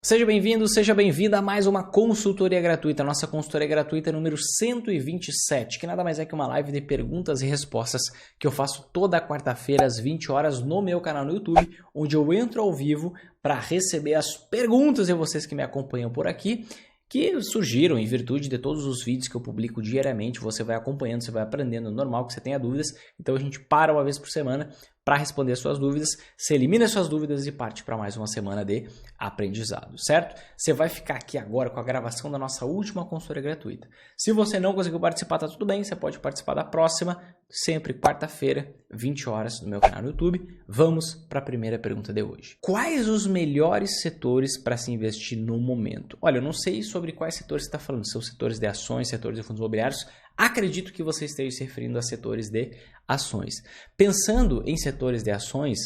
Seja bem-vindo, seja bem-vinda a mais uma consultoria gratuita, nossa consultoria gratuita número 127, que nada mais é que uma live de perguntas e respostas que eu faço toda quarta-feira às 20 horas no meu canal no YouTube, onde eu entro ao vivo para receber as perguntas de vocês que me acompanham por aqui, que surgiram em virtude de todos os vídeos que eu publico diariamente. Você vai acompanhando, você vai aprendendo, normal que você tenha dúvidas, então a gente para uma vez por semana para responder as suas dúvidas, você elimina as suas dúvidas e parte para mais uma semana de aprendizado, certo? Você vai ficar aqui agora com a gravação da nossa última consultoria gratuita. Se você não conseguiu participar, tá tudo bem, você pode participar da próxima, sempre quarta-feira, 20 horas, no meu canal no YouTube. Vamos para a primeira pergunta de hoje. Quais os melhores setores para se investir no momento? Olha, eu não sei sobre quais setores você está falando, são setores de ações, setores de fundos imobiliários. Acredito que você esteja se referindo a setores de ações. Pensando em setores de ações,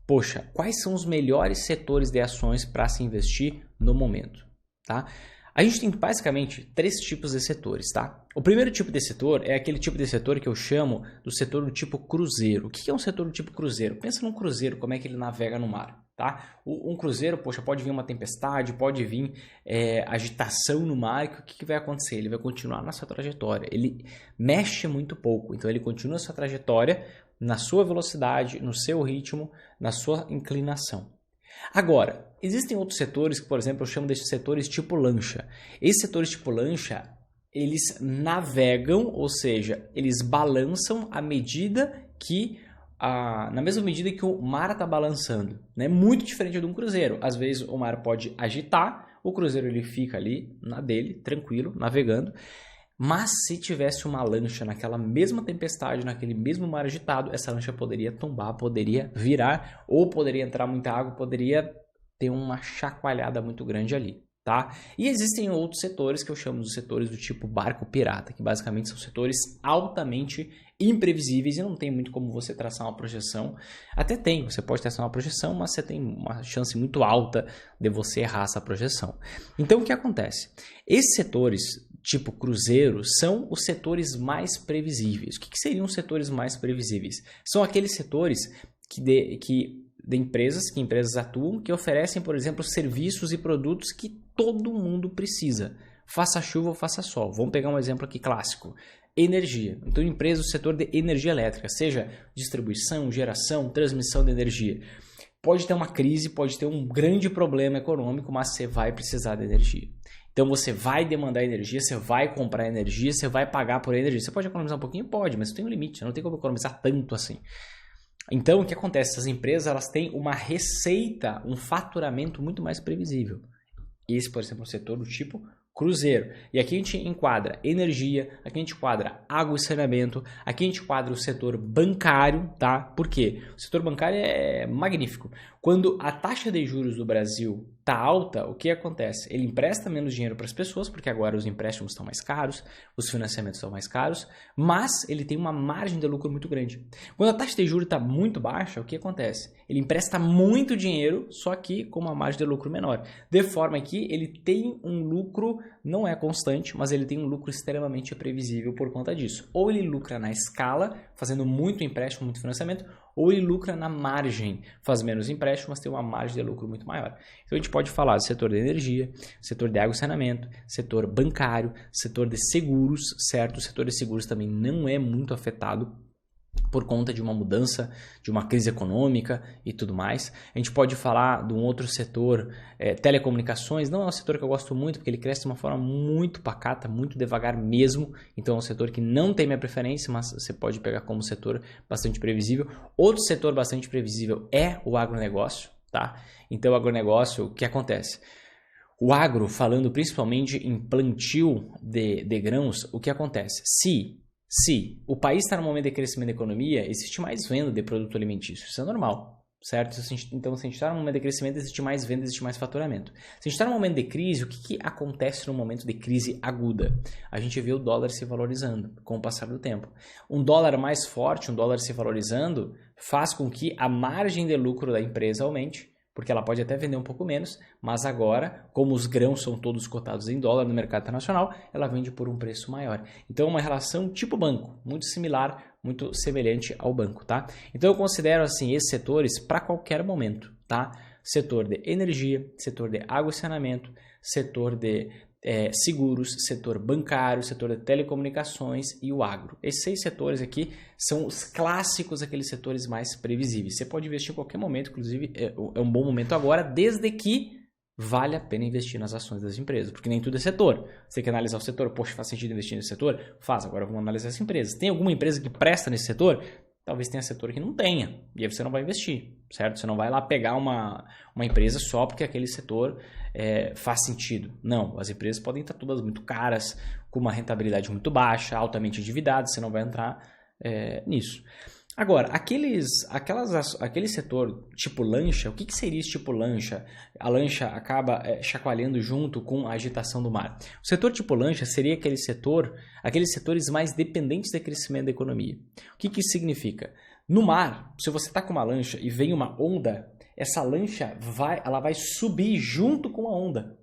poxa, quais são os melhores setores de ações para se investir no momento, tá? A gente tem basicamente três tipos de setores, tá? O primeiro tipo de setor é aquele tipo de setor que eu chamo do setor do tipo cruzeiro. O que é um setor do tipo cruzeiro? Pensa num cruzeiro, como é que ele navega no mar, tá? Um cruzeiro, poxa, pode vir uma tempestade, pode vir agitação no mar, o que vai acontecer? Ele vai continuar na sua trajetória, ele mexe muito pouco, então ele continua a sua trajetória na sua velocidade, no seu ritmo, na sua inclinação. Agora, existem outros setores que, por exemplo, eu chamo de setores tipo lancha. Esses setores tipo lancha, eles navegam, ou seja, eles balançam à medida que, na mesma medida que o mar está balançando, né? Muito diferente de um cruzeiro. Às vezes o mar pode agitar, o cruzeiro ele fica ali na dele, tranquilo, navegando. Mas se tivesse uma lancha naquela mesma tempestade, naquele mesmo mar agitado, essa lancha poderia tombar, poderia virar, ou poderia entrar muita água, poderia ter uma chacoalhada muito grande ali, tá? E existem outros setores que eu chamo de setores do tipo barco pirata, que basicamente são setores altamente imprevisíveis e não tem muito como você traçar uma projeção. Até tem, você pode traçar uma projeção, mas você tem uma chance muito alta de você errar essa projeção. Então o que acontece? Esses setores tipo cruzeiro são os setores mais previsíveis. O que seriam os setores mais previsíveis? São aqueles setores de empresas, que empresas atuam, que oferecem, por exemplo, serviços e produtos que todo mundo precisa. Faça chuva ou faça sol. Vamos pegar um exemplo aqui clássico. Energia. Então, empresas do setor de energia elétrica, seja distribuição, geração, transmissão de energia. Pode ter uma crise, pode ter um grande problema econômico, mas você vai precisar de energia. Então você vai demandar energia, você vai comprar energia, você vai pagar por energia. Você pode economizar um pouquinho? Pode, mas tem um limite, não tem como economizar tanto assim. Então o que acontece? Essas empresas elas têm uma receita, um faturamento muito mais previsível. Esse, por exemplo, é um setor do tipo cruzeiro. E aqui a gente enquadra energia, aqui a gente enquadra água e saneamento, aqui a gente enquadra o setor bancário, tá? Por quê? O setor bancário é magnífico. Quando a taxa de juros do Brasil está alta, o que acontece? Ele empresta menos dinheiro para as pessoas, porque agora os empréstimos estão mais caros, os financiamentos estão mais caros, mas ele tem uma margem de lucro muito grande. Quando a taxa de juros está muito baixa, o que acontece? Ele empresta muito dinheiro, só que com uma margem de lucro menor. De forma que ele tem um lucro, não é constante, mas ele tem um lucro extremamente previsível por conta disso. Ou ele lucra na escala, fazendo muito empréstimo, muito financiamento, ou ele lucra na margem, faz menos empréstimo, mas tem uma margem de lucro muito maior. Então a gente pode falar do setor de energia, setor de água e saneamento, setor bancário, setor de seguros, certo? O setor de seguros também não é muito afetado por conta de uma mudança, de uma crise econômica e tudo mais. A gente pode falar de um outro setor, telecomunicações, não é um setor que eu gosto muito, porque ele cresce de uma forma muito pacata, muito devagar mesmo, então é um setor que não tem minha preferência, mas você pode pegar como setor bastante previsível. Outro setor bastante previsível é o agronegócio, tá? Então o agronegócio, o que acontece? O agro, falando principalmente em plantio de grãos, o que acontece? Se o país está no momento de crescimento da economia, existe mais venda de produto alimentício. Isso é normal, certo? Então, se a gente está no momento de crescimento, existe mais venda, existe mais faturamento. Se a gente está no momento de crise, o que acontece no momento de crise aguda? A gente vê o dólar se valorizando com o passar do tempo. Um dólar mais forte, um dólar se valorizando, faz com que a margem de lucro da empresa aumente, porque ela pode até vender um pouco menos, mas agora, como os grãos são todos cotados em dólar no mercado internacional, ela vende por um preço maior. Então é uma relação tipo banco, muito similar, muito semelhante ao banco, tá? Então eu considero assim esses setores para qualquer momento, tá? setor de energia, setor de água e saneamento, setor de seguros, setor bancário, setor de telecomunicações e o agro. Esses 6 setores aqui são os clássicos, aqueles setores mais previsíveis. Você pode investir em qualquer momento, inclusive é um bom momento agora, desde que vale a pena investir nas ações das empresas, porque nem tudo é setor. Você tem que analisar o setor, poxa, faz sentido investir nesse setor? Faz, agora vamos analisar as empresas. Tem alguma empresa que presta nesse setor? Talvez tenha setor que não tenha, e aí você não vai investir, certo? Você não vai lá pegar uma empresa só porque aquele setor faz sentido. Não, as empresas podem estar todas muito caras, com uma rentabilidade muito baixa, altamente endividadas, você não vai entrar nisso. Agora, aquele setor tipo lancha, o que seria esse tipo lancha? A lancha acaba chacoalhando junto com a agitação do mar. O setor tipo lancha seria aqueles setores mais dependentes do crescimento da economia. O que isso significa? No mar, se você está com uma lancha e vem uma onda, essa lancha vai subir junto com a onda.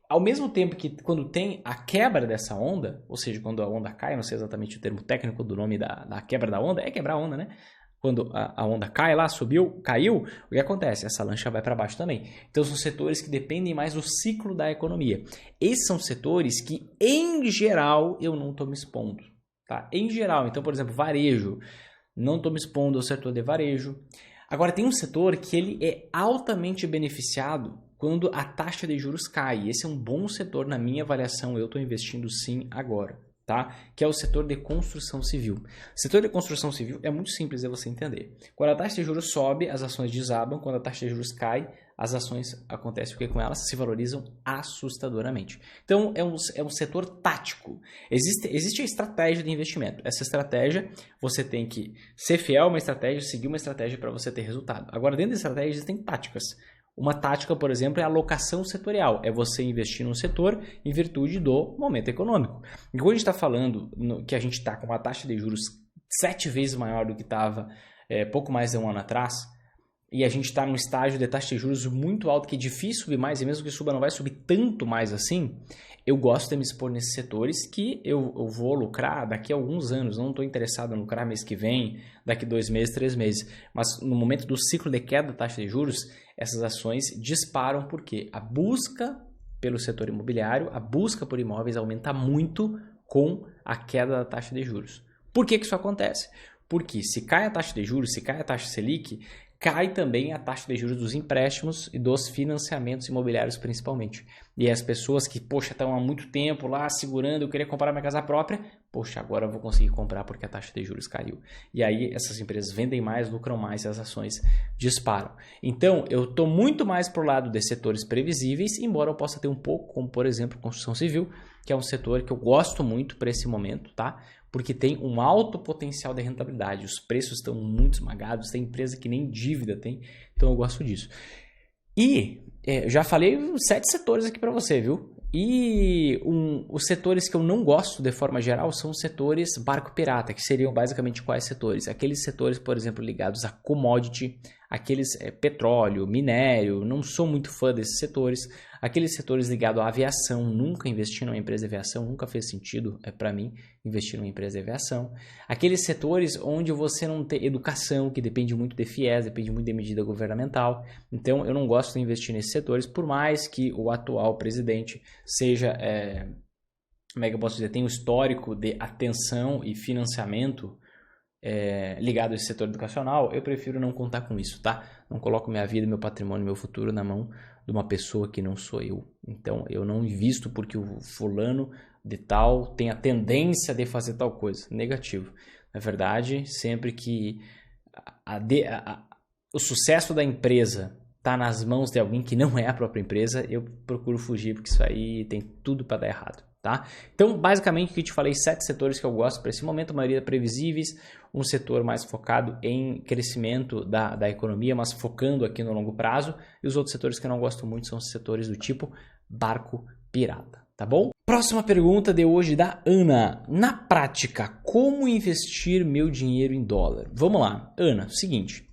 Ao mesmo tempo que quando tem a quebra dessa onda, ou seja, quando a onda cai, não sei exatamente o termo técnico do nome da quebra da onda, é quebrar a onda, né? Quando a onda cai lá, subiu, caiu, o que acontece? Essa lancha vai para baixo também. Então são setores que dependem mais do ciclo da economia. Esses são setores que, em geral, eu não estou me expondo. Tá? Em geral, então, por exemplo, varejo. Não estou me expondo ao setor de varejo. Agora, tem um setor que ele é altamente beneficiado quando a taxa de juros cai. Esse é um bom setor na minha avaliação, eu estou investindo sim agora, tá? Que é o setor de construção civil. O setor de construção civil é muito simples de você entender. Quando a taxa de juros sobe, as ações desabam. Quando a taxa de juros cai, as ações, acontece o que com elas? Se valorizam assustadoramente. Então, é um setor tático. Existe a estratégia de investimento. Essa estratégia, você tem que ser fiel a uma estratégia, seguir uma estratégia para você ter resultado. Agora, dentro da estratégia, existem táticas. Uma tática, por exemplo, é a alocação setorial. É você investir num setor em virtude do momento econômico. E quando a gente está falando que a gente está com uma taxa de juros 7 vezes maior do que estava pouco mais de um ano atrás, e a gente está num estágio de taxa de juros muito alto, que é difícil subir mais, e mesmo que suba não vai subir tanto mais assim, eu gosto de me expor nesses setores que eu vou lucrar daqui a alguns anos. Não estou interessado em lucrar mês que vem, daqui 2 meses, 3 meses. Mas no momento do ciclo de queda da taxa de juros, essas ações disparam porque a busca pelo setor imobiliário, a busca por imóveis aumenta muito com a queda da taxa de juros. Por que isso acontece? Porque se cai a taxa de juros, se cai a taxa Selic, cai também a taxa de juros dos empréstimos e dos financiamentos imobiliários principalmente. E as pessoas que, estão há muito tempo lá segurando, eu queria comprar minha casa própria, agora eu vou conseguir comprar porque a taxa de juros caiu. E aí essas empresas vendem mais, lucram mais e as ações disparam. Então, eu estou muito mais para o lado de setores previsíveis, embora eu possa ter um pouco, como por exemplo, construção civil, que é um setor que eu gosto muito para esse momento, tá? Porque tem um alto potencial de rentabilidade. Os preços estão muito esmagados, tem empresa que nem dívida tem, então eu gosto disso. E já falei 7 setores aqui para você, viu? E os setores que eu não gosto de forma geral são os setores barco pirata, que seriam basicamente quais setores? Aqueles setores, por exemplo, ligados a commodity, aqueles petróleo, minério, não sou muito fã desses setores. Aqueles setores ligados à aviação, nunca investi numa empresa de aviação, nunca fez sentido para mim investir numa empresa de aviação. Aqueles setores onde você não tem educação, que depende muito de FIES, depende muito de medida governamental. Então, eu não gosto de investir nesses setores, por mais que o atual presidente seja, como é que eu posso dizer, tem um histórico de atenção e financiamento ligado a esse setor educacional. Eu prefiro não contar com isso, tá? Não coloco minha vida, meu patrimônio, meu futuro na mão de uma pessoa que não sou eu. Então, eu não invisto porque o fulano de tal tem a tendência de fazer tal coisa. Negativo. Na verdade, sempre que o sucesso da empresa está nas mãos de alguém que não é a própria empresa, eu procuro fugir, porque isso aí tem tudo para dar errado. Tá? Então, basicamente, o que eu te falei, 7 setores que eu gosto para esse momento, a maioria previsíveis, um setor mais focado em crescimento da economia, mas focando aqui no longo prazo, e os outros setores que eu não gosto muito são os setores do tipo barco pirata, tá bom? Próxima pergunta de hoje da Ana. Na prática, como investir meu dinheiro em dólar? Vamos lá, Ana, seguinte,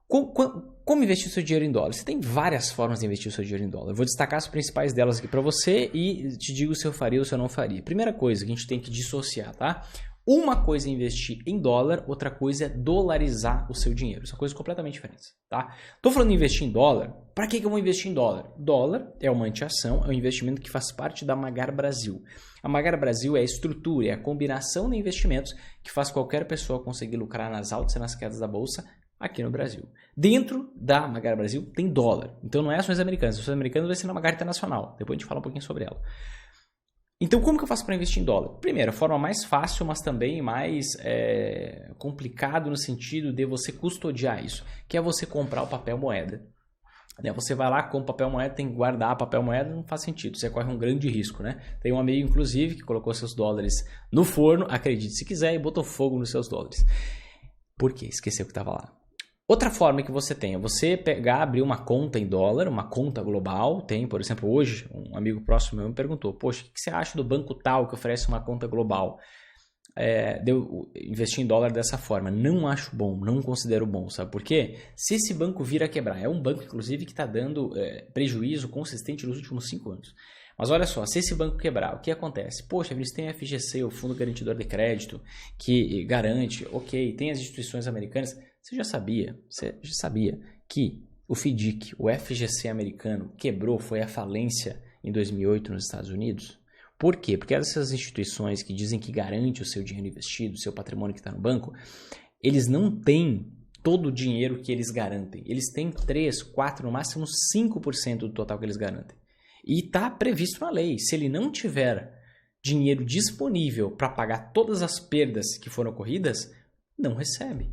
como investir o seu dinheiro em dólar? Você tem várias formas de investir o seu dinheiro em dólar. Eu vou destacar as principais delas aqui para você e te digo se eu faria ou se eu não faria. Primeira coisa que a gente tem que dissociar, tá? Uma coisa é investir em dólar, outra coisa é dolarizar o seu dinheiro. São coisas completamente diferentes, tá? Tô falando de investir em dólar. Para que eu vou investir em dólar? Dólar é uma anteação, é um investimento que faz parte da Magar Brasil. A Magar Brasil é a estrutura, é a combinação de investimentos que faz qualquer pessoa conseguir lucrar nas altas e nas quedas da bolsa aqui no Brasil. Dentro da Magar Brasil tem dólar. Então não é ações americanas. Ações americanas vai ser na Magar Internacional. Depois a gente fala um pouquinho sobre ela. Então, como que eu faço para investir em dólar? Primeiro, a forma mais fácil, mas também mais complicado no sentido de você custodiar isso, que é você comprar o papel moeda. Você vai lá, compra papel moeda, tem que guardar papel moeda, não faz sentido, você corre um grande risco, né? Tem um amigo, inclusive, que colocou seus dólares no forno, acredite se quiser, e botou fogo nos seus dólares. Por quê? Esqueceu que estava lá. Outra forma que você tem é você pegar, abrir uma conta em dólar, uma conta global. Tem, por exemplo, hoje, um amigo próximo meu me perguntou, poxa, o que você acha do banco tal que oferece uma conta global? De eu investir em dólar dessa forma? Não acho bom, não considero bom, sabe por quê? Se esse banco vir a quebrar, é um banco, inclusive, que está dando prejuízo consistente nos últimos 5 anos. Mas olha só, se esse banco quebrar, o que acontece? Poxa, eles têm a FGC, o Fundo Garantidor de Crédito, que garante, ok, tem as instituições americanas. Você já sabia que o FDIC, o FGC americano, quebrou, foi à falência em 2008 nos Estados Unidos? Por quê? Porque essas instituições que dizem que garante o seu dinheiro investido, o seu patrimônio que está no banco, eles não têm todo o dinheiro que eles garantem. Eles têm 3, 4, no máximo 5% do total que eles garantem. E está previsto na lei. Se ele não tiver dinheiro disponível para pagar todas as perdas que foram ocorridas, não recebe.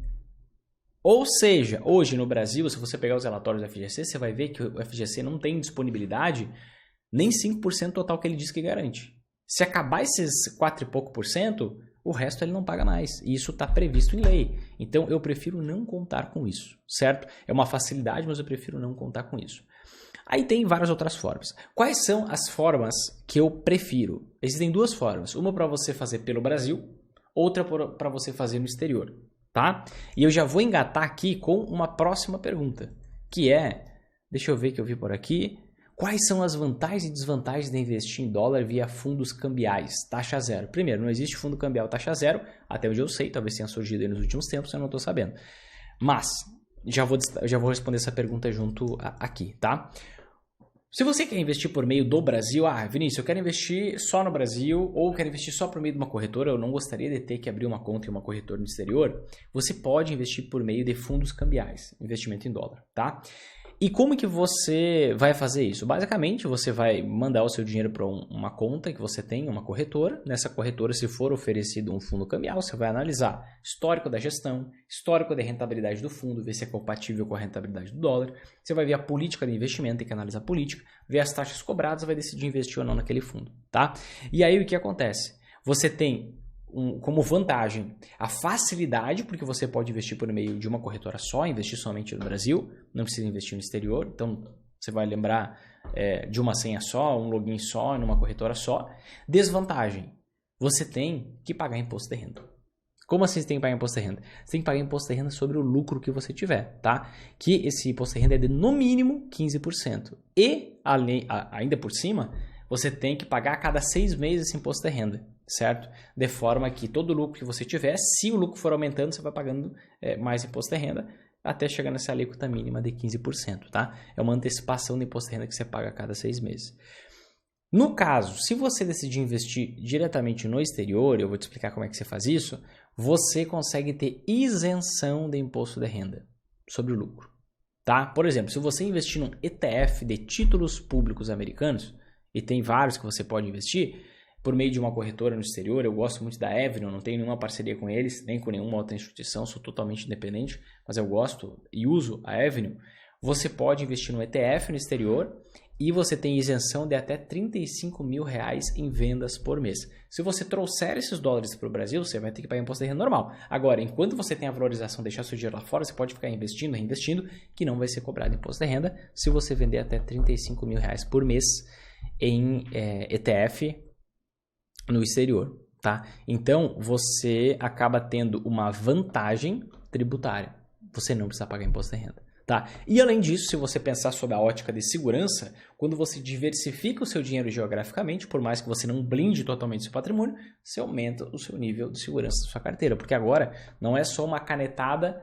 Ou seja, hoje no Brasil, se você pegar os relatórios do FGC, você vai ver que o FGC não tem disponibilidade nem 5% total que ele diz que garante. Se acabar esses 4 e pouco por cento, o resto ele não paga mais. E isso está previsto em lei. Então eu prefiro não contar com isso, certo? É uma facilidade, mas eu prefiro não contar com isso. Aí tem várias outras formas. Quais são as formas que eu prefiro? Existem 2 formas. Uma para você fazer pelo Brasil, outra para você fazer no exterior. Tá? E eu já vou engatar aqui com uma próxima pergunta, que é, deixa eu ver que eu vi por aqui, quais são as vantagens e desvantagens de investir em dólar via fundos cambiais, taxa zero? Primeiro, não existe fundo cambial taxa zero, até onde eu sei, talvez tenha surgido aí nos últimos tempos, eu não estou sabendo. Mas, já vou responder essa pergunta junto aqui, tá? Se você quer investir por meio do Brasil, Vinícius, eu quero investir só no Brasil ou quero investir só por meio de uma corretora, eu não gostaria de ter que abrir uma conta em uma corretora no exterior, você pode investir por meio de fundos cambiais, investimento em dólar, tá? E como que você vai fazer isso? Basicamente, você vai mandar o seu dinheiro para uma conta que você tem, uma corretora. Nessa corretora, se for oferecido um fundo cambial, você vai analisar histórico da gestão, histórico da rentabilidade do fundo, ver se é compatível com a rentabilidade do dólar. Você vai ver a política de investimento, tem que analisar a política, ver as taxas cobradas, vai decidir investir ou não naquele fundo, tá? E aí o que acontece? Você tem como vantagem a facilidade, porque você pode investir por meio de uma corretora só, investir somente no Brasil, não precisa investir no exterior, então você vai lembrar de uma senha só, um login só, numa corretora só. Desvantagem, você tem que pagar imposto de renda. Como assim você tem que pagar imposto de renda? Você tem que pagar imposto de renda sobre o lucro que você tiver, tá? Que esse imposto de renda é de no mínimo 15%. E, ainda por cima, você tem que pagar a cada 6 meses esse imposto de renda, certo? De forma que todo lucro que você tiver, se o lucro for aumentando, você vai pagando mais imposto de renda, até chegar nessa alíquota mínima de 15%, tá? É uma antecipação de imposto de renda que você paga a cada 6 meses. No caso, se você decidir investir diretamente no exterior, eu vou te explicar como é que você faz isso, você consegue ter isenção de imposto de renda sobre o lucro, tá? Por exemplo, se você investir num ETF de títulos públicos americanos, e tem vários que você pode investir, por meio de uma corretora no exterior, eu gosto muito da Avenue, não tenho nenhuma parceria com eles, nem com nenhuma outra instituição, sou totalmente independente, mas eu gosto e uso a Avenue. Você pode investir no ETF no exterior e você tem isenção de até R$35 mil em vendas por mês. Se você trouxer esses dólares para o Brasil, você vai ter que pagar imposto de renda normal. Agora, enquanto você tem a valorização de deixar seu dinheiro lá fora, você pode ficar investindo, reinvestindo, que não vai ser cobrado imposto de renda se você vender até R$35 mil por mês em ETF no exterior, tá? Então, você acaba tendo uma vantagem tributária. Você não precisa pagar imposto de renda, Tá? E além disso, se você pensar sob a ótica de segurança, quando você diversifica o seu dinheiro geograficamente, por mais que você não blinde totalmente seu patrimônio, você aumenta o seu nível de segurança da sua carteira. Porque agora não é só uma canetada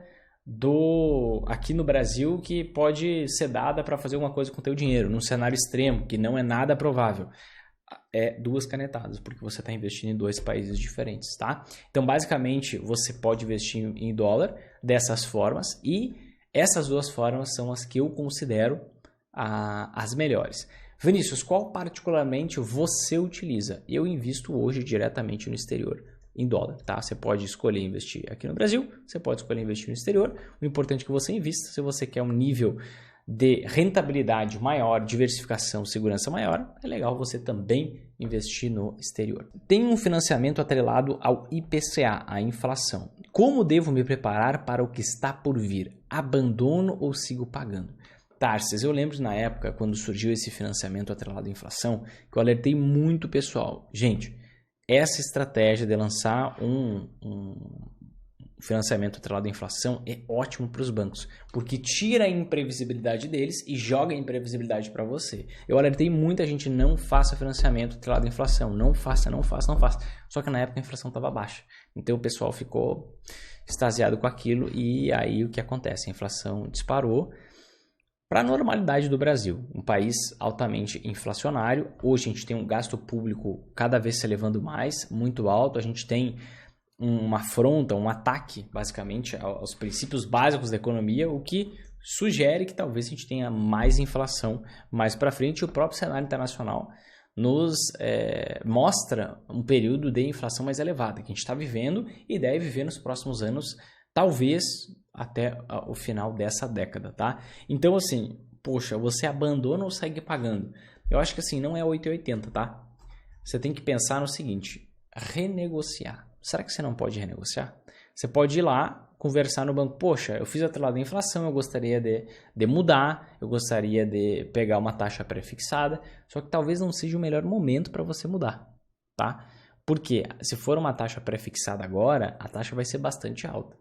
aqui no Brasil que pode ser dada para fazer alguma coisa com o teu dinheiro, num cenário extremo, que não é nada provável. É 2 canetadas, porque você está investindo em 2 países diferentes, tá? Então, basicamente, você pode investir em dólar dessas formas e essas 2 formas são as que eu considero as melhores. Vinícius, qual particularmente você utiliza? Eu invisto hoje diretamente no exterior, em dólar, tá? Você pode escolher investir aqui no Brasil, você pode escolher investir no exterior. O importante é que você invista. Se você quer um nível de rentabilidade maior, diversificação, segurança maior, é legal você também investir no exterior. Tem um financiamento atrelado ao IPCA, a inflação. Como devo me preparar para o que está por vir? Abandono ou sigo pagando? Tarsis, eu lembro na época, quando surgiu esse financiamento atrelado à inflação, que eu alertei muito pessoal. Gente, essa estratégia de lançar um financiamento atrelado à inflação é ótimo para os bancos, porque tira a imprevisibilidade deles e joga a imprevisibilidade para você. Eu alertei muita gente, não faça financiamento atrelado à inflação, não faça. Só que na época a inflação estava baixa, então o pessoal ficou extasiado com aquilo e aí o que acontece? A inflação disparou para a normalidade do Brasil, um país altamente inflacionário. Hoje a gente tem um gasto público cada vez se elevando mais, muito alto, a gente tem uma afronta, um ataque, basicamente, aos princípios básicos da economia, o que sugere que talvez a gente tenha mais inflação mais para frente. E o próprio cenário internacional nos mostra um período de inflação mais elevada, que a gente está vivendo e deve viver nos próximos anos, talvez até o final dessa década, tá? Então, assim, poxa, você abandona ou segue pagando? Eu acho que assim, não é 880, tá? Você tem que pensar no seguinte, renegociar. Será que você não pode renegociar? Você pode ir lá, conversar no banco. Poxa, eu fiz atrelado à inflação, eu gostaria de mudar, eu gostaria de pegar uma taxa pré-fixada, só que talvez não seja o melhor momento para você mudar, tá? Porque se for uma taxa pré-fixada agora, a taxa vai ser bastante alta.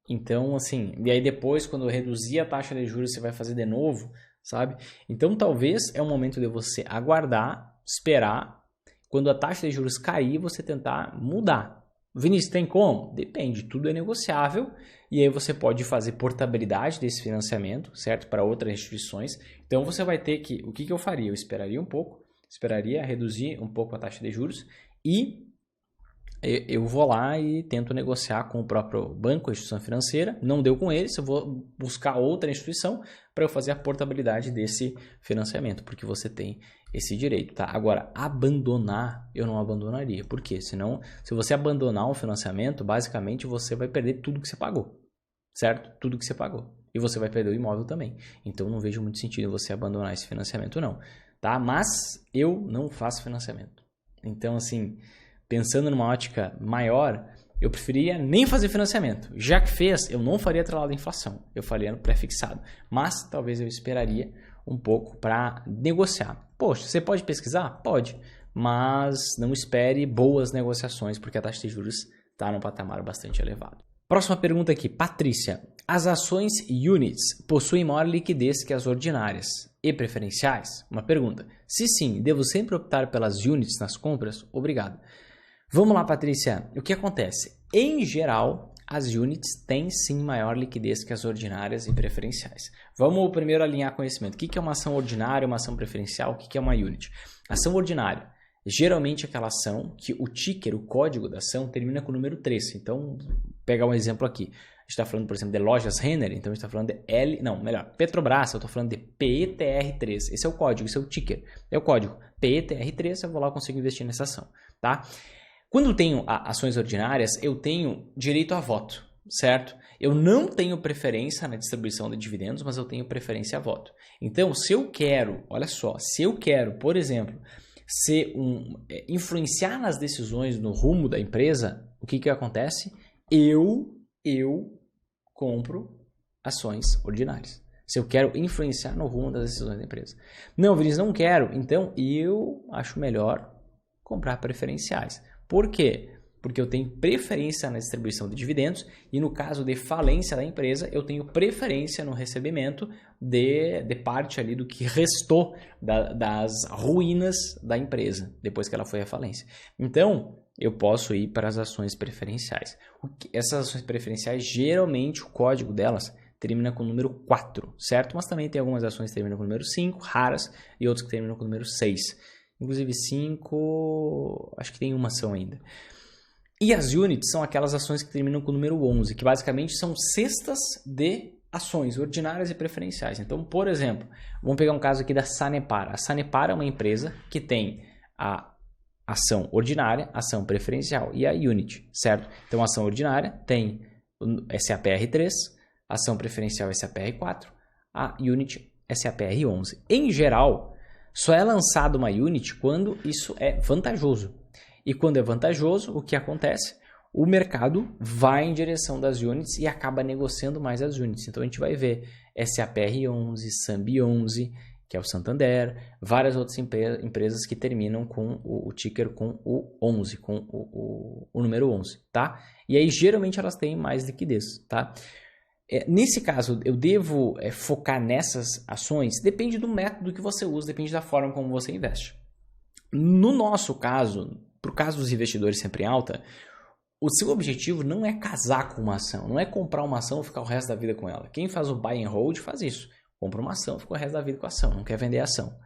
Então, assim, e aí depois, quando reduzir a taxa de juros, você vai fazer de novo, sabe? Então, talvez é o momento de você aguardar, esperar. Quando a taxa de juros cair, você tentar mudar. Vinícius, tem como? Depende, tudo é negociável. E aí você pode fazer portabilidade desse financiamento, certo? Para outras instituições. Então, você vai ter que... O que eu faria? Eu esperaria um pouco, esperaria reduzir um pouco a taxa de juros e eu vou lá e tento negociar com o próprio banco, a instituição financeira. Não deu com eles, eu vou buscar outra instituição para eu fazer a portabilidade desse financiamento, porque você tem esse direito, tá? Agora, abandonar, eu não abandonaria. Por quê? Senão, se você abandonar um financiamento, basicamente você vai perder tudo que você pagou, certo? Tudo que você pagou. E você vai perder o imóvel também. Então, não vejo muito sentido em você abandonar esse financiamento, não, tá? Mas eu não faço financiamento. Então, assim... Pensando numa ótica maior, eu preferia nem fazer financiamento. Já que fez, eu não faria atrelado à inflação. Eu faria no pré-fixado. Mas talvez eu esperaria um pouco para negociar. Poxa, você pode pesquisar? Pode. Mas não espere boas negociações, porque a taxa de juros está num patamar bastante elevado. Próxima pergunta aqui. Patrícia. As ações units possuem maior liquidez que as ordinárias e preferenciais? Uma pergunta. Se sim, devo sempre optar pelas units nas compras? Obrigado. Vamos lá, Patrícia. O que acontece? Em geral, as units têm sim maior liquidez que as ordinárias e preferenciais. Vamos primeiro alinhar conhecimento. O que é uma ação ordinária, uma ação preferencial? O que é uma unit? Ação ordinária. Geralmente aquela ação que o ticker, o código da ação, termina com o número 3. Então, vou pegar um exemplo aqui. A gente está falando, por exemplo, de Lojas Renner, então a gente está falando de Petrobras, eu estou falando de PETR3. Esse é o código, esse é o ticker. É o código PETR3, eu vou lá e consigo investir nessa ação, tá? Quando eu tenho ações ordinárias, eu tenho direito a voto, certo? Eu não tenho preferência na distribuição de dividendos, mas eu tenho preferência a voto. Então, se eu quero, olha só, se eu quero, por exemplo, influenciar nas decisões no rumo da empresa, o que acontece? Eu compro ações ordinárias. Se eu quero influenciar no rumo das decisões da empresa. Não, Vinícius, não quero. Então, eu acho melhor comprar preferenciais. Por quê? porque eu tenho preferência na distribuição de dividendos e no caso de falência da empresa, eu tenho preferência no recebimento de parte ali do que restou das ruínas da empresa, depois que ela foi à falência. Então, eu posso ir para as ações preferenciais. Essas ações preferenciais, geralmente, o código delas termina com o número 4, certo? Mas também tem algumas ações que terminam com o número 5, raras, e outras que terminam com o número 6. Inclusive 5, acho que tem uma ação ainda. E as units são aquelas ações que terminam com o número 11, que basicamente são cestas de ações ordinárias e preferenciais. Então, por exemplo, vamos pegar um caso aqui da Sanepar. A Sanepar é uma empresa que tem a ação ordinária, ação preferencial e a unit, certo? Então, a ação ordinária tem SAPR3, ação preferencial SAPR4, a unit SAPR11. Em geral, só é lançado uma unit quando isso é vantajoso. E quando é vantajoso, o que acontece? O mercado vai em direção das units e acaba negociando mais as units. Então a gente vai ver SAPR11, SAMB11, que é o Santander, várias outras empresas que terminam com o ticker com o 11, com o número 11, tá? E aí geralmente elas têm mais liquidez, tá? Nesse caso, eu devo focar nessas ações? Depende do método que você usa, depende da forma como você investe. No nosso caso, para o caso dos investidores sempre em alta, o seu objetivo não é casar com uma ação, não é comprar uma ação e ficar o resto da vida com ela. Quem faz o buy and hold faz isso. Compra uma ação, fica o resto da vida com a ação, não quer vender a ação.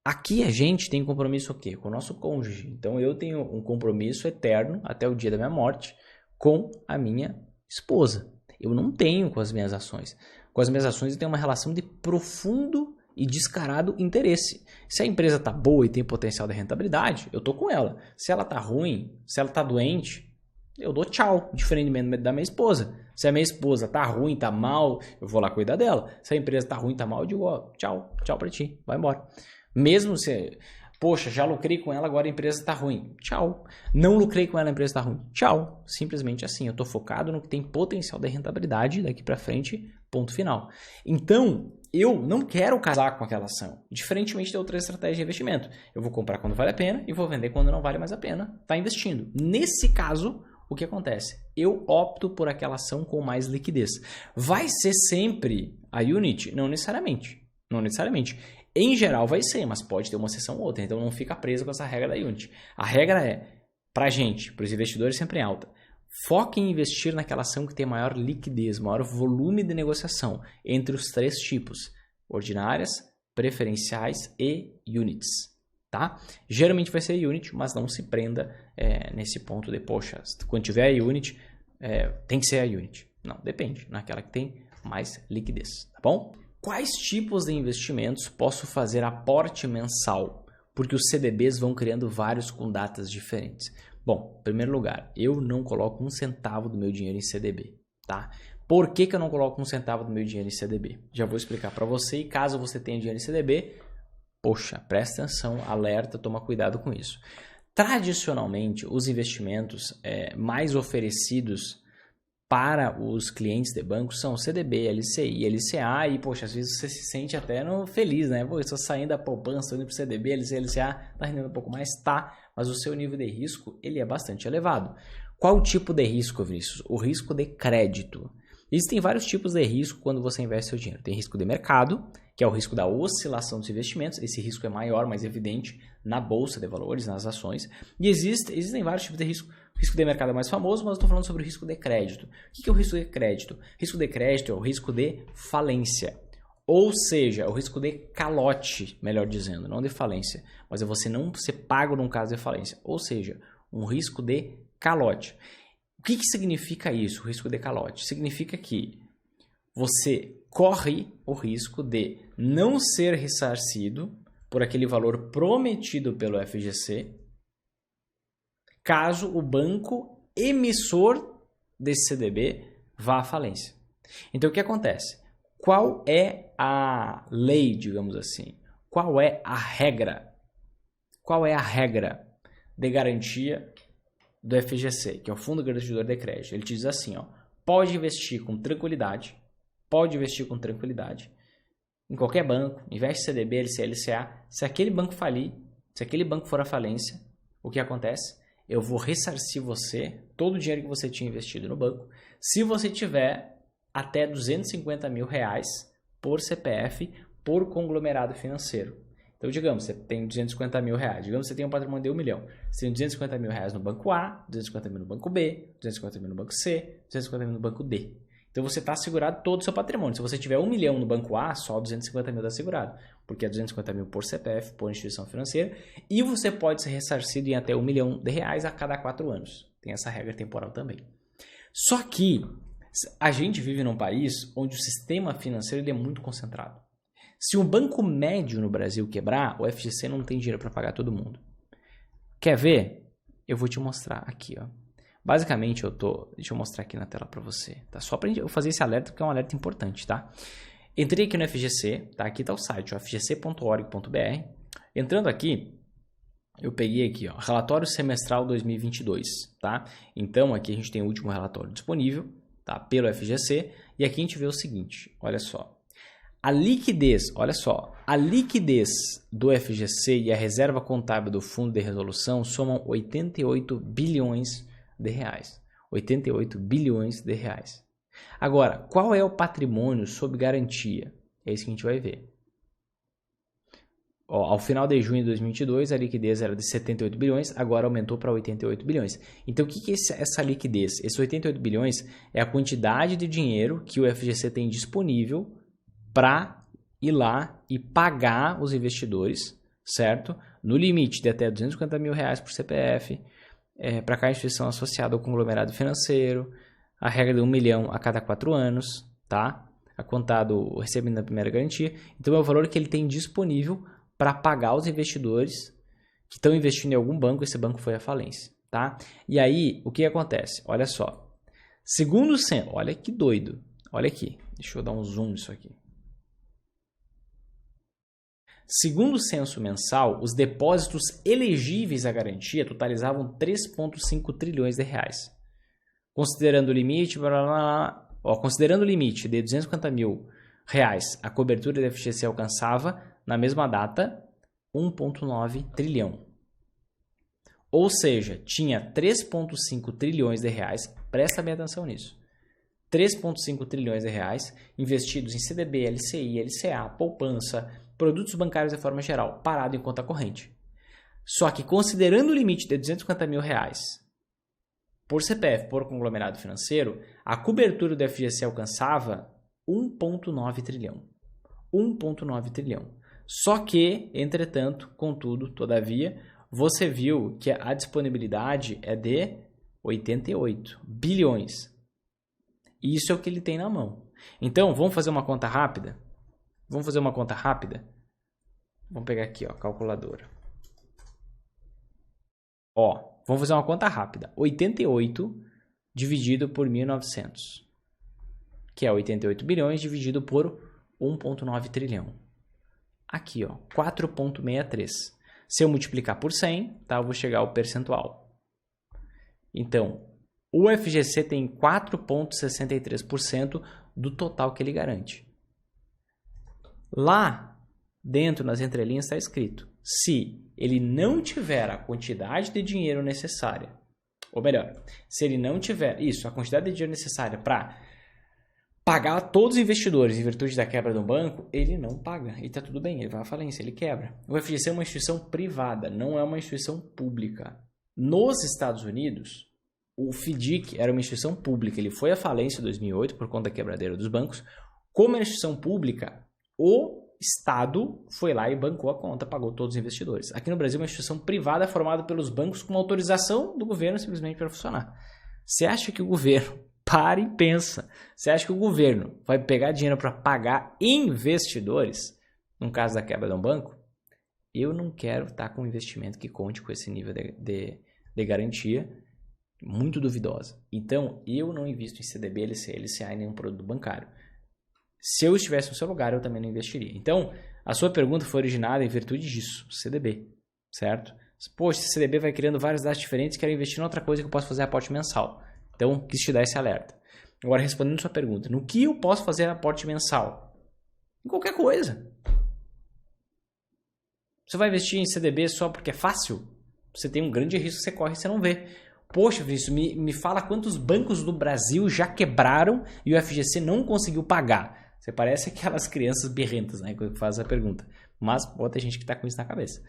Aqui a gente tem compromisso o quê? Com o nosso cônjuge. Então eu tenho um compromisso eterno até o dia da minha morte com a minha esposa. Eu não tenho com as minhas ações. Com as minhas ações eu tenho uma relação de profundo e descarado interesse. Se a empresa está boa e tem potencial de rentabilidade, eu estou com ela. Se ela está ruim, se ela está doente, eu dou tchau, diferentemente da minha esposa. Se a minha esposa está ruim, está mal, eu vou lá cuidar dela. Se a empresa está ruim, está mal, eu digo, ó, tchau, tchau para ti, vai embora. Mesmo se, poxa, já lucrei com ela, agora a empresa está ruim, tchau. Não lucrei com ela, a empresa está ruim, tchau. Simplesmente assim, eu estou focado no que tem potencial de rentabilidade daqui para frente, ponto final. Então, eu não quero casar com aquela ação, diferentemente de outra estratégia de investimento. Eu vou comprar quando vale a pena e vou vender quando não vale mais a pena, tá investindo. Nesse caso, o que acontece? Eu opto por aquela ação com mais liquidez. Vai ser sempre a unit? Não necessariamente. Não necessariamente. Em geral vai ser, mas pode ter uma exceção ou outra. Então não fica preso com essa regra da unit. A regra é, pra gente, para os investidores sempre em alta, foque em investir naquela ação que tem maior liquidez, maior volume de negociação entre os três tipos: ordinárias, preferenciais e units. Tá? Geralmente vai ser unit, mas não se prenda nesse ponto de, poxa, quando tiver a unit, tem que ser a unit. Não, depende, naquela que tem mais liquidez, tá bom? Quais tipos de investimentos posso fazer aporte mensal? Porque os CDBs vão criando vários com datas diferentes. Bom, em primeiro lugar, eu não coloco um centavo do meu dinheiro em CDB, tá? Por que eu não coloco um centavo do meu dinheiro em CDB? Já vou explicar para você, e caso você tenha dinheiro em CDB, poxa, presta atenção, alerta, toma cuidado com isso. Tradicionalmente, os investimentos mais oferecidos para os clientes de banco são CDB, LCI, LCA e, poxa, às vezes você se sente até feliz, né? Pô, eu estou saindo da poupança, estou indo para o CDB, LCI, LCA, está rendendo um pouco mais? Tá, mas o seu nível de risco, ele é bastante elevado. Qual o tipo de risco, Vinícius? O risco de crédito. Existem vários tipos de risco quando você investe seu dinheiro. Tem risco de mercado, que é o risco da oscilação dos investimentos. Esse risco é maior, mais evidente na bolsa de valores, nas ações. E existem vários tipos de risco. O risco de mercado é mais famoso, mas eu estou falando sobre o risco de crédito. O que é o risco de crédito? O risco de crédito é o risco de falência. Ou seja, o risco de calote, melhor dizendo, não de falência. Mas é você não ser pago num caso de falência. Ou seja, um risco de calote. O que significa isso, o risco de calote? Significa que você corre o risco de não ser ressarcido por aquele valor prometido pelo FGC, caso o banco emissor desse CDB vá à falência. Então, o que acontece? Qual é a lei, digamos assim? Qual é a regra? Qual é a regra de garantia do FGC, que é o Fundo Garantidor de Crédito? Ele te diz assim, ó, pode investir com tranquilidade em qualquer banco, investe CDB, LCA, LCA. Se aquele banco falir, se aquele banco for à falência, o que acontece? eu vou ressarcir você, todo o dinheiro que você tinha investido no banco, se você tiver até 250 mil reais por CPF, por conglomerado financeiro. Então, digamos, você tem 250 mil reais. Digamos que você tem um patrimônio de 1 milhão. Você tem 250 mil reais no banco A, 250 mil no banco B, 250 mil no banco C, 250 mil no banco D. Então, você está assegurado todo o seu patrimônio. Se você tiver 1 milhão no banco A, só 250 mil está assegurado. Porque é 250 mil por CPF, por instituição financeira. E você pode ser ressarcido em até 1 milhão de reais a cada 4 anos. Tem essa regra temporal também. Só que a gente vive num país onde o sistema financeiro ele é muito concentrado. Se um banco médio no Brasil quebrar, o FGC não tem dinheiro para pagar todo mundo. Quer ver? Eu vou te mostrar aqui, ó. Basicamente, deixa eu mostrar aqui na tela para você, tá? Só para eu fazer esse alerta, porque é um alerta importante, tá? Entrei aqui no FGC, tá? Aqui tá o site, ó, fgc.org.br. Entrando aqui, eu peguei aqui, ó, relatório semestral 2022, tá? Então, aqui a gente tem o último relatório disponível, tá? Pelo FGC, e aqui a gente vê o seguinte, olha só. A liquidez, olha só, a liquidez do FGC e a reserva contábil do Fundo de Resolução somam 88 bilhões de reais. 88 bilhões de reais. Agora, qual é o patrimônio sob garantia? É isso que a gente vai ver. Ó, ao final de junho de 2022, a liquidez era de 78 bilhões, agora aumentou para 88 bilhões. Então, o que é essa liquidez? Esses 88 bilhões é a quantidade de dinheiro que o FGC tem disponível para ir lá e pagar os investidores, certo? No limite de até 250 mil reais por CPF, para cada instituição associada ao conglomerado financeiro, a regra de 1 milhão a cada 4 anos, tá? A contado recebendo a primeira garantia. Então, é o valor que ele tem disponível para pagar os investidores que estão investindo em algum banco, esse banco foi à falência, tá? E aí, o que acontece? Olha só. Segundo o censo, olha que doido. Olha aqui, deixa eu dar um zoom nisso aqui. Segundo o censo mensal, os depósitos elegíveis à garantia totalizavam 3,5 trilhões de reais. Considerando o limite, considerando o limite de 250 mil reais, a cobertura da FGC alcançava, na mesma data, 1,9 trilhão. Ou seja, tinha 3,5 trilhões de reais, presta bem atenção nisso, 3,5 trilhões de reais investidos em CDB, LCI, LCA, poupança, produtos bancários de forma geral, parado em conta corrente. Só que considerando o limite de 250 mil reais por CPF, por conglomerado financeiro, a cobertura do FGC alcançava 1,9 trilhão. 1,9 trilhão. Só que, entretanto, contudo, todavia, você viu que a disponibilidade é de 88 bilhões. Isso é o que ele tem na mão. Então, vamos fazer uma conta rápida? Vamos pegar aqui, ó, calculadora. Ó, vamos fazer uma conta rápida. 88 dividido por 1.900, que é 88 bilhões dividido por 1,9 trilhão. Aqui, ó, 4,63. Se eu multiplicar por 100, tá, eu vou chegar ao percentual. Então, o FGC tem 4,63% do total que ele garante. Lá dentro, nas entrelinhas, está escrito: se ele não tiver a quantidade de dinheiro necessária, ou melhor, se ele não tiver a quantidade de dinheiro necessária para pagar todos os investidores em virtude da quebra do banco, ele não paga. E está tudo bem, ele vai à falência, ele quebra. O FGC é uma instituição privada, não é uma instituição pública. Nos Estados Unidos, o FDIC era uma instituição pública. Ele foi à falência em 2008 por conta da quebradeira dos bancos. Como é instituição pública, o Estado foi lá e bancou a conta, pagou todos os investidores. Aqui no Brasil, é uma instituição privada formada pelos bancos com autorização do governo simplesmente para funcionar. Você acha que o governo, para e pensa, você acha que o governo vai pegar dinheiro para pagar investidores, no caso da quebra de um banco? Eu não quero estar com um investimento que conte com esse nível de garantia muito duvidosa. Então, eu não invisto em CDB, LCA, LCA e nenhum produto bancário. Se eu estivesse no seu lugar, eu também não investiria. Então, a sua pergunta foi originada em virtude disso, CDB, certo? Poxa, esse CDB vai criando várias datas diferentes, quero investir em outra coisa que eu posso fazer aporte mensal. Então, quis te dar esse alerta. Agora, respondendo a sua pergunta, no que eu posso fazer aporte mensal? Em qualquer coisa. Você vai investir em CDB só porque é fácil? você tem um grande risco que você corre e você não vê. Poxa, Vinícius, me fala quantos bancos do Brasil já quebraram e o FGC não conseguiu pagar. Você parece aquelas crianças birrentas, né, que faz a pergunta. Mas pode ter gente que está com isso na cabeça.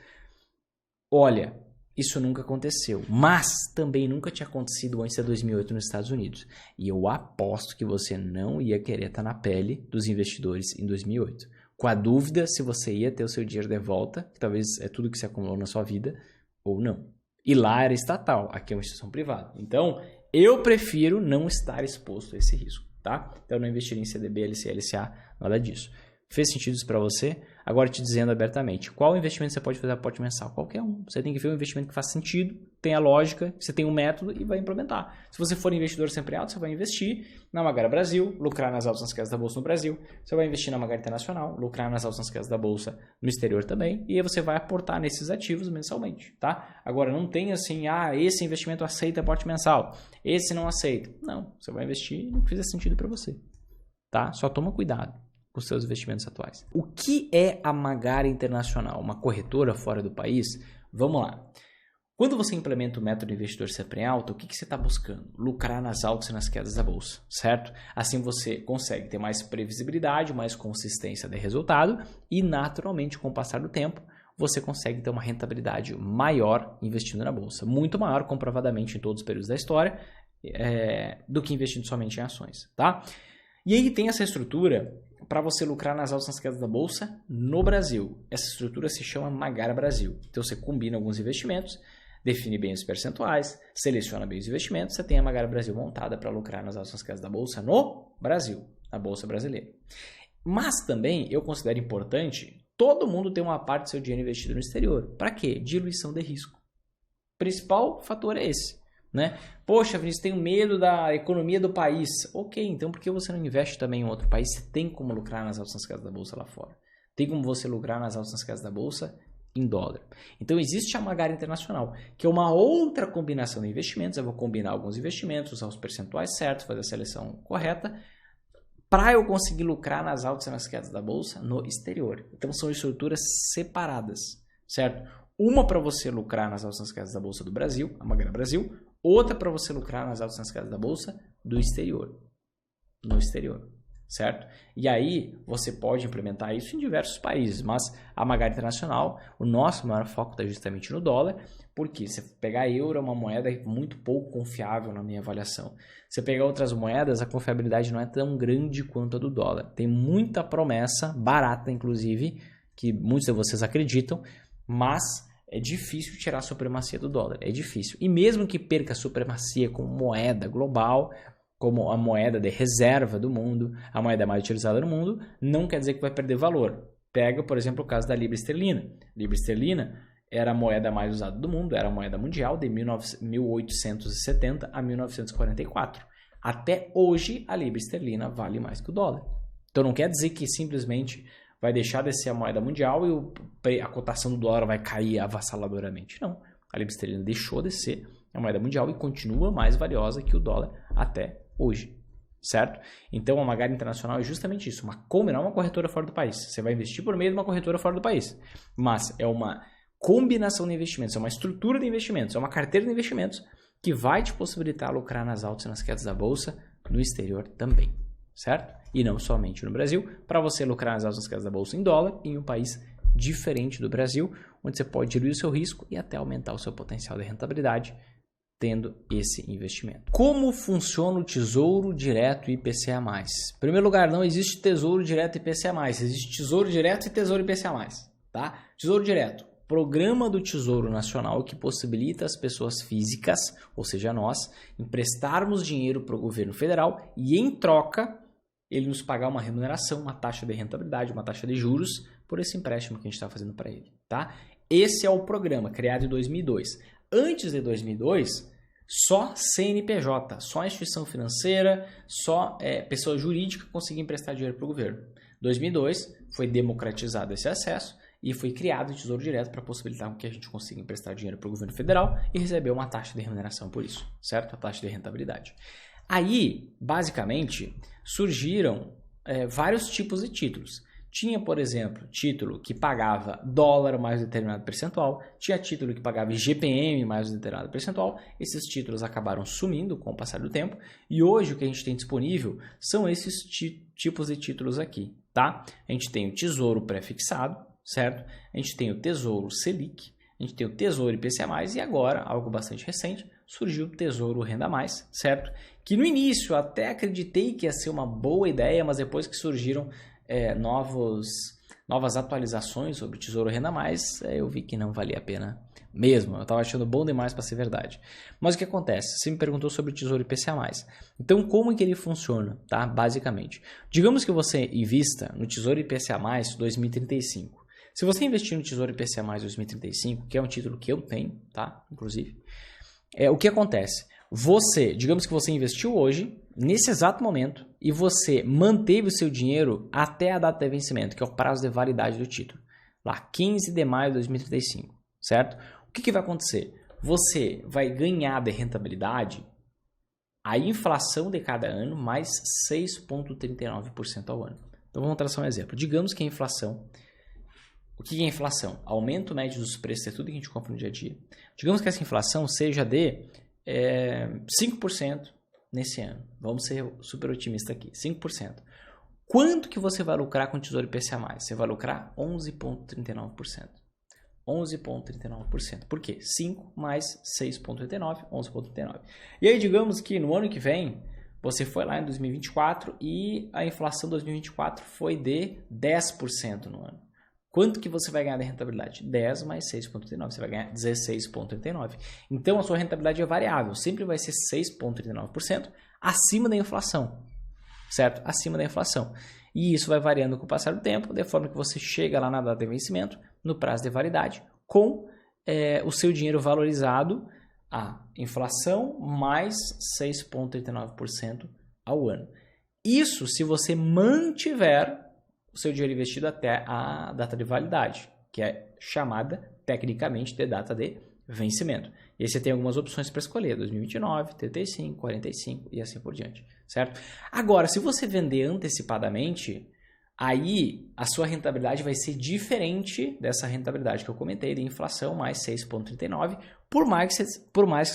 Olha, isso nunca aconteceu. Mas também nunca tinha acontecido antes de 2008 nos Estados Unidos. E eu aposto que você não ia querer estar na pele dos investidores em 2008. Com a dúvida se você ia ter o seu dinheiro de volta, que talvez é tudo que você acumulou na sua vida, ou não. E lá era estatal, aqui é uma instituição privada. Então, eu prefiro não estar exposto a esse risco, tá? Então, eu não investiria em CDB, LCA, LCA, nada disso. Fez sentido isso para você? Agora te dizendo abertamente, qual investimento você pode fazer a aporte mensal? Qualquer um. Você tem que ver um investimento que faz sentido, tenha lógica, você tem um método e vai implementar. Se você for investidor sempre alto, você vai investir na Magara Brasil, lucrar nas altas nas quedas da Bolsa no Brasil. Você vai investir na Magara Internacional, lucrar nas altas nas quedas da Bolsa no exterior também. E aí você vai aportar nesses ativos mensalmente, tá? Agora, não tem assim, esse investimento aceita aporte mensal, esse não aceita. Não, você vai investir no que fizer sentido para você, tá? Só toma cuidado com os seus investimentos atuais. O que é a Magara Internacional? Uma corretora fora do país? Vamos lá. Quando você implementa o método investidor sempre em alta, o que você está buscando? Lucrar nas altas e nas quedas da bolsa, certo? Assim você consegue ter mais previsibilidade, mais consistência de resultado e, naturalmente, com o passar do tempo, você consegue ter uma rentabilidade maior investindo na bolsa. Muito maior, comprovadamente, em todos os períodos da história, do que investindo somente em ações, tá? E aí tem essa estrutura para você lucrar nas altas e nas quedas da bolsa no Brasil. Essa estrutura se chama Magara Brasil. Então você combina alguns investimentos, define bem os percentuais, seleciona bem os investimentos, você tem a Magara Brasil montada para lucrar nas altas e nas quedas da bolsa no Brasil, na bolsa brasileira. Mas também eu considero importante todo mundo ter uma parte do seu dinheiro investido no exterior. Para quê? Diluição de risco. O principal fator é esse. Né? Poxa, Vinícius, tenho medo da economia do país. Ok, então por que você não investe também em outro país? Você tem como lucrar nas altas nas quedas da bolsa lá fora. Tem como você lucrar nas altas nas quedas da bolsa em dólar. Então existe a Magara Internacional, que é uma outra combinação de investimentos. Eu vou combinar alguns investimentos, usar os percentuais certos, fazer a seleção correta, para eu conseguir lucrar nas altas e nas quedas da bolsa no exterior. Então são estruturas separadas, certo? Uma para você lucrar nas altas e nas quedas da bolsa do Brasil, a Magara Brasil. Outra para você lucrar nas altas e nas quedas da bolsa do exterior. No exterior, certo? E aí você pode implementar isso em diversos países, mas a Magara Internacional, o nosso maior foco está justamente no dólar, porque se pegar euro é uma moeda muito pouco confiável na minha avaliação. Se pegar outras moedas, a confiabilidade não é tão grande quanto a do dólar. Tem muita promessa, barata inclusive, que muitos de vocês acreditam, mas é difícil tirar a supremacia do dólar, é difícil. E mesmo que perca a supremacia como moeda global, como a moeda de reserva do mundo, a moeda mais utilizada no mundo, não quer dizer que vai perder valor. Pega, por exemplo, o caso da Libra Esterlina. Libra Esterlina era a moeda mais usada do mundo, era a moeda mundial de 1870 a 1944. Até hoje, a Libra Esterlina vale mais que o dólar. Então não quer dizer que simplesmente vai deixar de ser a moeda mundial e a cotação do dólar vai cair avassaladoramente. Não, a Libra Esterlina deixou de ser a moeda mundial e continua mais valiosa que o dólar até hoje, certo? Então a Magara Internacional é justamente isso, não é uma corretora fora do país. Você vai investir por meio de uma corretora fora do país, mas é uma combinação de investimentos, é uma estrutura de investimentos, é uma carteira de investimentos que vai te possibilitar lucrar nas altas e nas quedas da bolsa no exterior também, certo? E não somente no Brasil, para você lucrar nas altas e nas quedas da bolsa em dólar em um país diferente do Brasil, onde você pode diluir o seu risco e até aumentar o seu potencial de rentabilidade tendo esse investimento. Como funciona o Tesouro Direto IPCA+. Em primeiro lugar, não existe Tesouro Direto IPCA+, existe Tesouro Direto e Tesouro IPCA+, tá? Tesouro Direto, programa do Tesouro Nacional que possibilita as pessoas físicas, ou seja, nós, emprestarmos dinheiro para o governo federal e, em troca, ele nos pagar uma remuneração, uma taxa de rentabilidade, uma taxa de juros por esse empréstimo que a gente está fazendo para ele, tá? Esse é o programa, criado em 2002. Antes de 2002, só CNPJ, só instituição financeira, só pessoa jurídica conseguia emprestar dinheiro para o governo. Em 2002, foi democratizado esse acesso e foi criado o Tesouro Direto para possibilitar que a gente consiga emprestar dinheiro para o governo federal e receber uma taxa de remuneração por isso, certo? A taxa de rentabilidade. Aí, basicamente, surgiram vários tipos de títulos. Tinha, por exemplo, título que pagava dólar mais um determinado percentual, tinha título que pagava IGPM mais um determinado percentual. Esses títulos acabaram sumindo com o passar do tempo e hoje o que a gente tem disponível são esses tipos de títulos aqui, tá? A gente tem o Tesouro Pré-Fixado, certo? A gente tem o Tesouro Selic, a gente tem o Tesouro IPCA+, e agora, algo bastante recente, surgiu o Tesouro Renda Mais, certo? Que no início eu até acreditei que ia ser uma boa ideia, mas depois que surgiram novas atualizações sobre o Tesouro Renda Mais, eu vi que não valia a pena mesmo. Eu estava achando bom demais para ser verdade. Mas o que acontece? Você me perguntou sobre o Tesouro IPCA+. Então, como é que ele funciona, tá? Basicamente. Digamos que você invista no Tesouro IPCA+, 2035. Se você investir no Tesouro IPCA+, 2035, que é um título que eu tenho, tá? Inclusive, o que acontece? Digamos que você investiu hoje, nesse exato momento, e você manteve o seu dinheiro até a data de vencimento, que é o prazo de validade do título, lá 15 de maio de 2035, certo? O que vai acontecer? Você vai ganhar de rentabilidade a inflação de cada ano mais 6,39% ao ano. Então vamos traçar um exemplo. Digamos que a inflação... O que é inflação? Aumento médio dos preços de tudo que a gente compra no dia a dia. Digamos que essa inflação seja de 5% nesse ano. Vamos ser super otimistas aqui. 5%. Quanto que você vai lucrar com o Tesouro IPCA+? Você vai lucrar 11,39%. 11,39%. Por quê? 5 mais 6,39, 11,39. E aí, digamos que no ano que vem, você foi lá em 2024 e a inflação de 2024 foi de 10% no ano. Quanto que você vai ganhar de rentabilidade? 10 mais 6,39. Você vai ganhar 16,39. Então, a sua rentabilidade é variável. Sempre vai ser 6,39% acima da inflação. Certo? Acima da inflação. E isso vai variando com o passar do tempo, de forma que você chega lá na data de vencimento, no prazo de validade, com o seu dinheiro valorizado a inflação mais 6,39% ao ano. Isso se você mantiver o seu dinheiro investido até a data de validade, que é chamada tecnicamente de data de vencimento. E aí você tem algumas opções para escolher, 2029, 35, 45 e assim por diante, certo? Agora, se você vender antecipadamente, aí a sua rentabilidade vai ser diferente dessa rentabilidade que eu comentei, de inflação mais 6,39, por mais que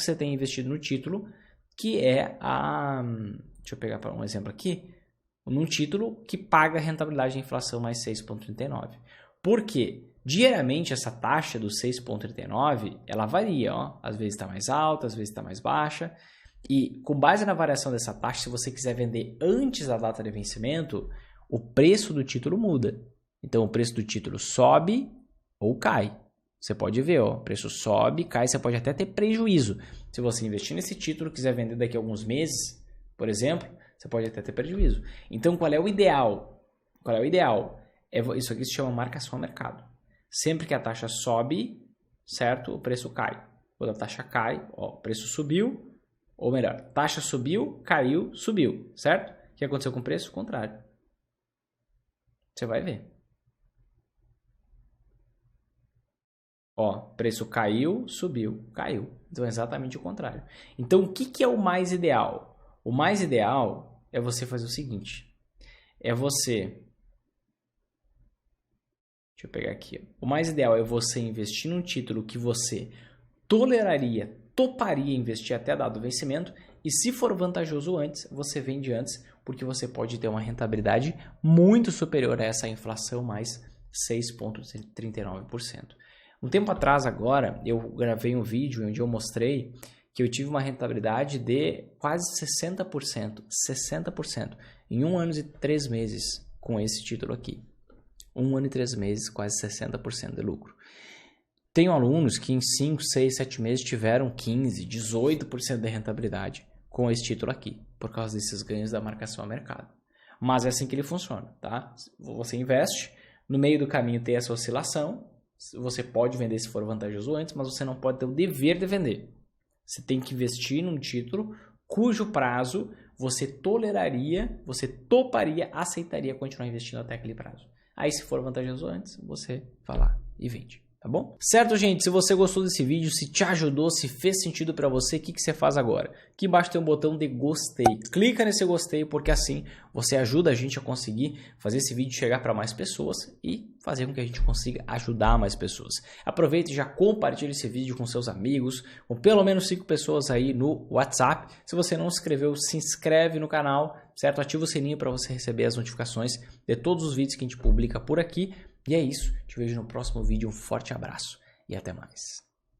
você tenha investido no título, que é a... Deixa eu pegar para um exemplo aqui. Num título que paga a rentabilidade de inflação mais 6,39. Por quê? Diariamente, essa taxa do 6,39, ela varia. Às vezes está mais alta, às vezes está mais baixa. E com base na variação dessa taxa, se você quiser vender antes da data de vencimento, o preço do título muda. Então, o preço do título sobe ou cai. Você pode ver, o preço sobe, cai, você pode até ter prejuízo. Se você investir nesse título e quiser vender daqui a alguns meses, por exemplo, você pode até ter prejuízo. Então, qual é o ideal? Qual é o ideal? Isso aqui se chama marcação a mercado. Sempre que a taxa sobe, certo? O preço cai. Quando a taxa cai, o preço subiu, ou melhor, taxa subiu, caiu, subiu, certo? O que aconteceu com o preço? O contrário. Você vai ver. Preço caiu, subiu, caiu. Então é exatamente o contrário. Então, o que é o mais ideal? O mais ideal é você fazer o seguinte. Deixa eu pegar aqui. O mais ideal é você investir num título que você toparia investir até dado vencimento. E se for vantajoso antes, você vende antes, porque você pode ter uma rentabilidade muito superior a essa inflação mais 6,39%. Um tempo atrás agora, eu gravei um vídeo onde eu mostrei que eu tive uma rentabilidade de quase 60%. 60% em 1 ano e 3 meses com esse título aqui. 1 ano e 3 meses, quase 60% de lucro. Tenho alunos que em 5, 6, 7 meses tiveram 15%, 18% de rentabilidade com esse título aqui, por causa desses ganhos da marcação a mercado. Mas é assim que ele funciona, tá? Você investe, no meio do caminho tem essa oscilação, você pode vender se for vantajoso antes, mas você não pode ter o dever de vender. Você tem que investir num título cujo prazo você toparia, aceitaria continuar investindo até aquele prazo. Aí, se for vantajoso antes, você vai lá e vende. Tá bom? Certo, gente? Se você gostou desse vídeo, se te ajudou, se fez sentido pra você, o que você faz agora? Aqui embaixo tem um botão de gostei. Clica nesse gostei porque assim você ajuda a gente a conseguir fazer esse vídeo chegar para mais pessoas e fazer com que a gente consiga ajudar mais pessoas. Aproveite e já compartilhe esse vídeo com seus amigos, com pelo menos 5 pessoas aí no WhatsApp. Se você não se inscreveu, se inscreve no canal, certo? Ativa o sininho para você receber as notificações de todos os vídeos que a gente publica por aqui. E é isso, te vejo no próximo vídeo, um forte abraço e até mais.